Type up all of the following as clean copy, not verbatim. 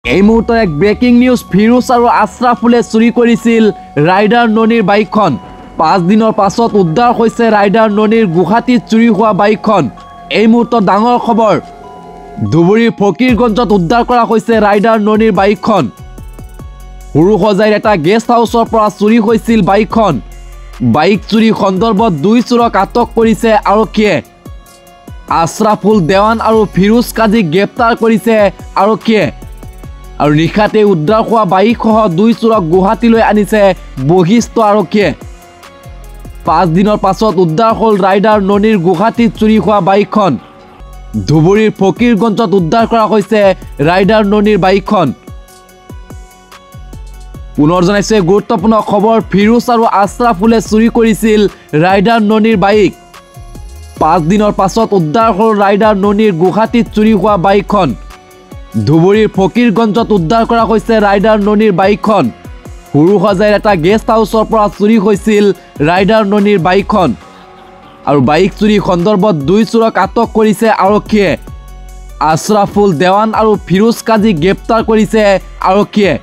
এই মুহূৰ্তত এক ব্ৰেকিং নিউজ ফিৰোজ আৰু আশ্ৰাফুলে চুৰি কৰিছিল ৰাইডাৰ ননীৰ বাইকখন 5 দিনৰ পাছত উদ্ধাৰ হৈছে ৰাইডাৰ ননীৰ গুৱাহাটীত চুৰি হোৱা বাইকখন এই মুহূৰ্তত ডাঙৰ খবৰ ধুবুৰীৰ ফকিৰগঞ্জত উদ্ধাৰ কৰা হৈছে ৰাইডাৰ ননীৰ বাইকখন হুৰুহজাইৰ এটা গেষ্ট হাউচৰ পৰা চুৰি হৈছিল বাইকখন বাইক চুৰি সন্দৰ্ভত দুই চোৰক আটক কৰিছে আৰক্ষীয়ে আশ্ৰাফুল দেৱান আৰু ফিৰোজ কাজীক গ্ৰেপ্তাৰ কৰিছে আৰক্ষীয়ে আৰু নিশাতে উদ্ধাৰ হোৱা বাইকসহ দুই চোৰক গুৱাহাটীলৈ আনিছে বশিষ্ঠ আৰক্ষীয়ে 5 দিনৰ পাছত উদ্ধাৰ হ'ল ৰাইডাৰ ননীৰ গুৱাহাটীত চুৰি হোৱা বাইকখন ধুবুৰীৰ ফকিৰগঞ্জত উদ্ধাৰ কৰা হৈছে ৰাইডাৰ ননীৰ বাইকখন পুনৰ জনাইছে গুৰুত্বপূৰ্ণ খবৰ ফিৰোজ আৰু আশ্ৰাফুলে চুৰি কৰিছিল ৰাইডাৰ ননীৰ বাইক 5 দিনৰ পাছত উদ্ধাৰ হ'ল ৰাইডাৰ ননীৰ গুৱাহাটীত চুৰি হোৱা বাইকখন ধুবুৰীৰ ফকিৰগঞ্জত উদ্ধাৰ কৰা হৈছে ৰাইডাৰ ননীৰ বাইকখন হুৰুহজাইৰ এটা গেষ্ট হাউচৰ পৰা চুৰি হৈছিল ৰাইডাৰ ননীৰ বাইকখন আৰু বাইক চুৰি সন্দৰ্ভত দুই চোৰক আটক কৰিছে আৰক্ষীয়ে আশ্ৰাফুল দেৱান আৰু ফিৰোজ কাজীক গ্ৰেপ্তাৰ কৰিছে আৰক্ষীয়ে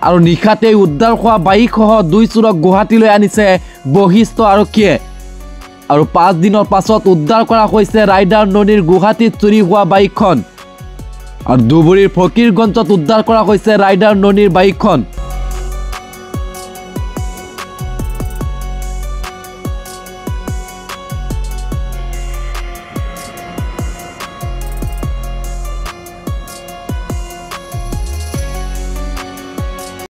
আৰু নিশাতে উদ্ধাৰ হোৱা বাইকসহ দুই চোৰক গুৱাহাটীলৈ আনিছে বশিষ্ঠ আৰক্ষীয়ে আৰু 5 দিনৰ পাছত উদ্ধাৰ কৰা হৈছে ৰাইডাৰ ননীৰ গুৱাহাটীত চুৰি হোৱা বাইকখন আৰু ধুবুৰীৰ ফকিৰগঞ্জত উদ্ধাৰ কৰা হৈছে ৰাইডাৰ ননীৰ বাইকখন